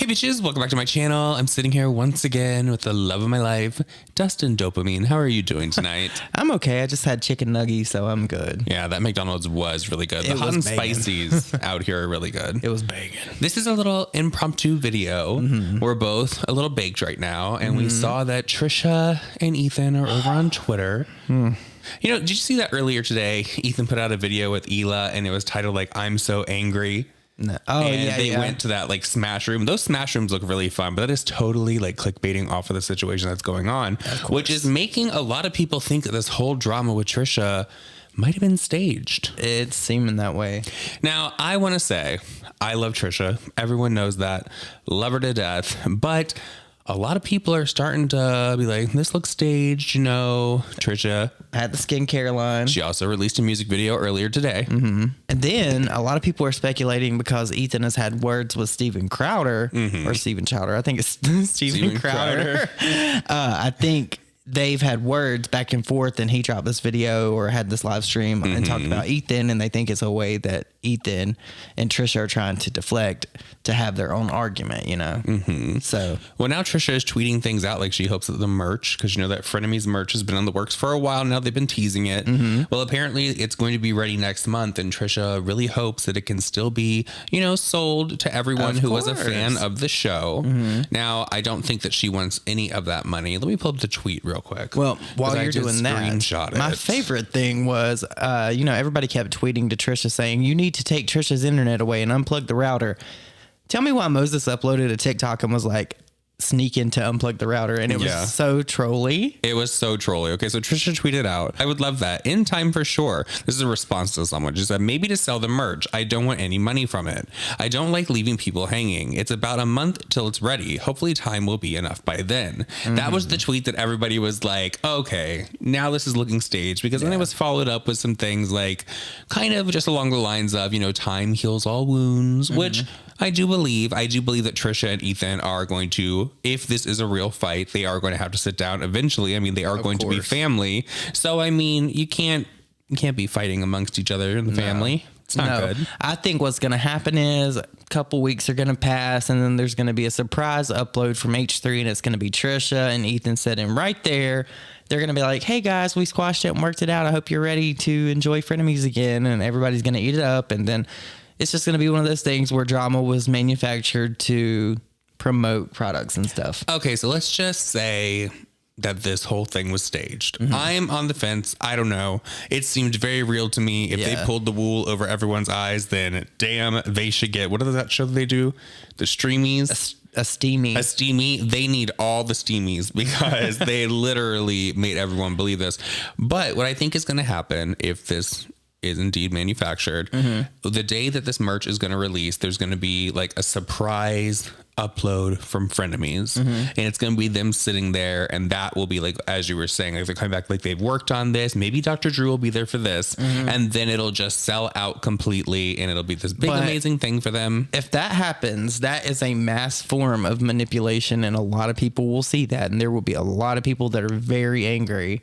Hey bitches, welcome back to my channel. I'm sitting here once again with the love of my life, Dustin Dopamine. How are you doing tonight? I'm okay. I just had chicken nuggies, so I'm good. Yeah, that McDonald's was really good. The It hot was and banging. spices out here are really good. It was banging. This is a little impromptu video. We're both a little baked right now, and we saw that Trisha and Ethan are over on Twitter. You know, did you see that earlier today? Ethan put out a video with Ela, and it was titled like, "I'm so angry." No. Oh, and yeah, they yeah. went to that like smash room. Those smash rooms look really fun, but that is totally like clickbaiting off of the situation that's going on, which is making a lot of people think that this whole drama with Trisha might have been staged. It's seeming that way. Now, I want to say I love Trisha. Everyone knows that. Love her to death. But a lot of people are starting to be like, this looks staged, you know, Trisha. I had the skincare line. She also released a music video earlier today. And then a lot of people are speculating because Ethan has had words with Steven Crowder or Steven Chowder. I think it's Steven Crowder. I think they've had words back and forth, and he dropped this video or had this live stream and talked about Ethan, and they think it's a way that Ethan and Trisha are trying to deflect to have their own argument, you know? So, Well, now Trisha is tweeting things out like she hopes that the merch, because you know that frenemies merch has been in the works for a while now. They've been teasing it. Well, apparently it's going to be ready next month, and Trisha really hopes that it can still be, you know, sold to everyone who was a fan of the show. Now, I don't think that she wants any of that money. Let me pull up the tweet real quick. well, while 'Cause I you're just doing that, screenshot my it. favorite thing was, you know, everybody kept tweeting to Trisha saying, you need to take Trisha's internet away and unplug the router. Tell me why Moses uploaded a TikTok and was like, sneak in to unplug the router, and it was so trolly. It was so trolly. Okay, so Trisha tweeted out, I would love that. In time for sure. This is a response to someone. She said, maybe to sell the merch. I don't want any money from it. I don't like leaving people hanging. It's about a month till it's ready. Hopefully time will be enough by then. That was the tweet that everybody was like, okay, now this is looking staged, because then it was followed up with some things like kind of just along the lines of, you know, time heals all wounds, which I do believe that Trisha and Ethan are going to, if this is a real fight, they are going to have to sit down eventually. I mean, they are going to be family. So, I mean, you can't be fighting amongst each other in the family. It's not good. I think what's going to happen is a couple weeks are going to pass, and then there's going to be a surprise upload from H3, and it's going to be Trisha and Ethan sitting right there. They're going to be like, hey guys, we squashed it and worked it out. I hope you're ready to enjoy frenemies again. And everybody's going to eat it up. And then it's just going to be one of those things where drama was manufactured to promote products and stuff. Okay, so let's just say that this whole thing was staged. I'm on the fence. I don't know. It seemed very real to me. If they pulled the wool over everyone's eyes, then damn, they should get, what is that show that they do? The Streamies? A steamy. A steamy. They need all the steamies because they literally made everyone believe this. But what I think is going to happen if this is indeed manufactured, the day that this merch is going to release, there's going to be like a surprise upload from frenemies, and it's going to be them sitting there, and that will be like, as you were saying, like they're coming back, like they've worked on this, maybe Dr. Drew will be there for this, and then it'll just sell out completely, and it'll be this big amazing thing for them. If that happens, that is a mass form of manipulation, and a lot of people will see that, and there will be a lot of people that are very angry.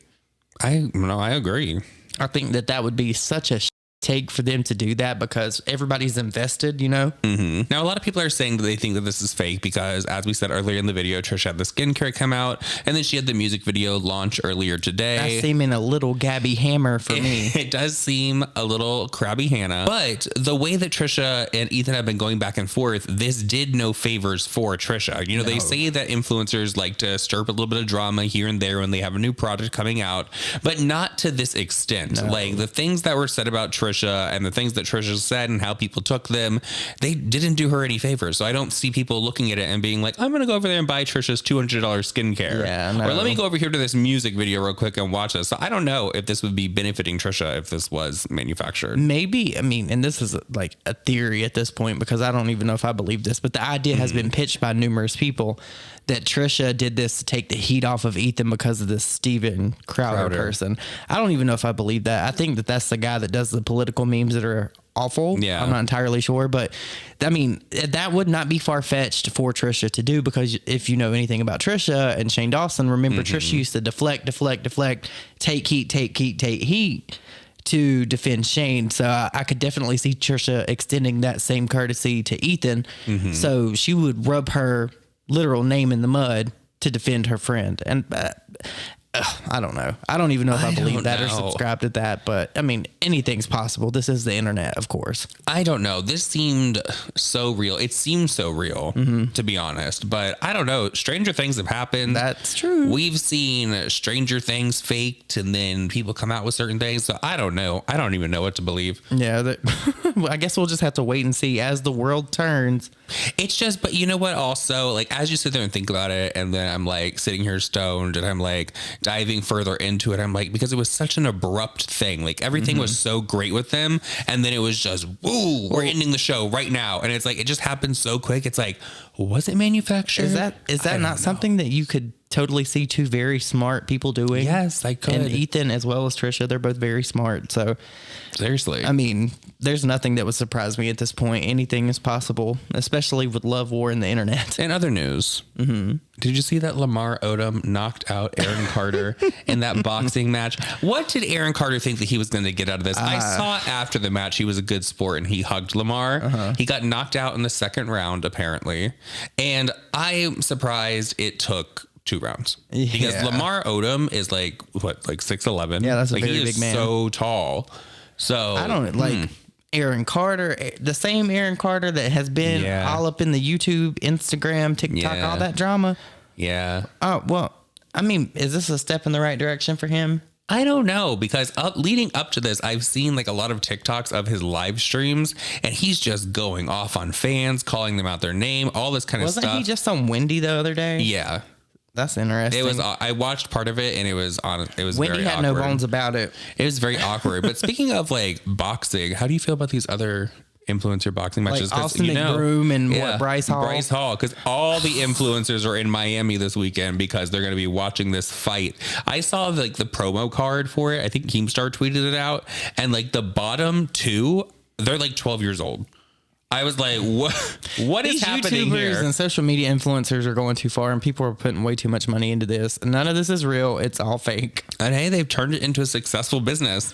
I agree. I think that would be such a take for them to do that because everybody's invested, you know? Now, a lot of people are saying that they think that this is fake because, as we said earlier in the video, Trisha had the skincare come out, and then she had the music video launch earlier today. That seeming a little Gabby Hammer for me. It does seem a little crabby Hannah, but the way that Trisha and Ethan have been going back and forth, this did no favors for Trisha. You know, they say that influencers like to stir up a little bit of drama here and there when they have a new product coming out, but not to this extent. Like the things that were said about Trisha and the things that Trisha said and how people took them, they didn't do her any favors. So I don't see people looking at it and being like, I'm going to go over there and buy Trisha's $200 skincare. Yeah, no. Or let me go over here to this music video real quick and watch this. So I don't know if this would be benefiting Trisha if this was manufactured. Maybe. I mean, and this is like a theory at this point because I don't even know if I believe this, but the idea has been pitched by numerous people that Trisha did this to take the heat off of Ethan because of this Steven Crowder person. I don't even know if I believe that. I think that that's the guy that does the political memes that are awful. Yeah. I'm not entirely sure, but I mean, that would not be far-fetched for Trisha to do because if you know anything about Trisha and Shane Dawson, remember Trisha used to deflect, take heat. to defend Shane. So I could definitely see Trisha extending that same courtesy to Ethan. So she would rub her literal name in the mud to defend her friend. And I don't know. I don't even know if I believe that or subscribe to that. But I mean, anything's possible. This is the internet, of course. I don't know. This seemed so real. It seemed so real, to be honest. But I don't know. Stranger things have happened. That's true. We've seen Stranger Things faked, and then people come out with certain things. So I don't know. I don't even know what to believe. Yeah. I guess we'll just have to wait and see as the world turns. It's just, but you know what? Also, like, as you sit there and think about it, and then I'm like sitting here stoned, and I'm like diving further into it. I'm like, because it was such an abrupt thing. Like, everything was so great with them, and then it was just, woo, we're ending the show right now. And it's like, it just happened so quick. It's like, was it manufactured? Is that not something that you could totally see two very smart people doing? Yes, I could. And Ethan as well as Trisha, they're both very smart. So seriously, I mean, there's nothing that would surprise me at this point. Anything is possible, especially with love war and the internet. In other news, did you see that Lamar Odom knocked out Aaron Carter in that boxing match? What did Aaron Carter think that he was going to get out of this? I saw after the match he was a good sport and he hugged Lamar. He got knocked out in the second round, apparently. And I'm surprised it took 2 rounds because Lamar Odom is like 6'11". Yeah, that's a like, very he is big man. So tall. So I don't like Aaron Carter, the same Aaron Carter that has been all up in the YouTube, Instagram, TikTok, all that drama. Yeah. Oh, well, I mean, is this a step in the right direction for him? I don't know, because leading up to this, I've seen like a lot of TikToks of his live streams, and he's just going off on fans, calling them out their name, all this kind of stuff. Wasn't he just on Wendy the other day? Yeah. That's interesting. It was. I watched part of it, and it was on. It was Wendy very had awkward. no bones about it. It was very awkward. But speaking of like boxing, how do you feel about these other influencer boxing matches? Like Austin McBroom and Bryce Hall. Bryce Hall, because all the influencers are in Miami this weekend because they're going to be watching this fight. I saw like the promo card for it. I think Keemstar tweeted it out, and like the bottom 2, they're like 12 years old. I was like, what is happening YouTubers here? And social media influencers are going too far, and people are putting way too much money into this. None of this is real. It's all fake. And hey, they've turned it into a successful business.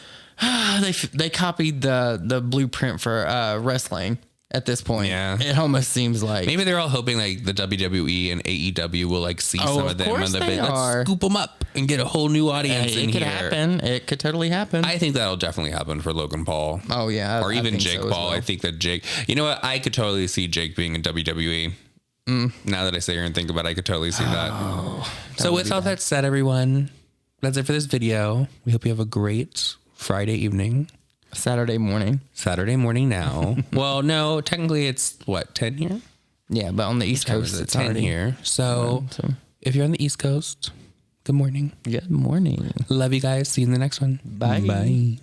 They copied the blueprint for wrestling at this point. Yeah. It almost seems like. Maybe they're all hoping like the WWE and AEW will like see some of them and let's scoop them up and get a whole new audience in here. It could happen. It could totally happen. I think that'll definitely happen for Logan Paul. Oh yeah. Or even Jake Paul. Well. I think that Jake, you know what? I could totally see Jake being in WWE. Now that I sit here and think about it, I could totally see that. So with all that said, everyone, that's it for this video. We hope you have a great Friday evening. Saturday morning now. Well, no, technically it's what, 10 here? Yeah, but on the East Coast it's 10 here. So if you're on the East Coast, good morning. Good morning. Love you guys. See you in the next one. Bye. Bye.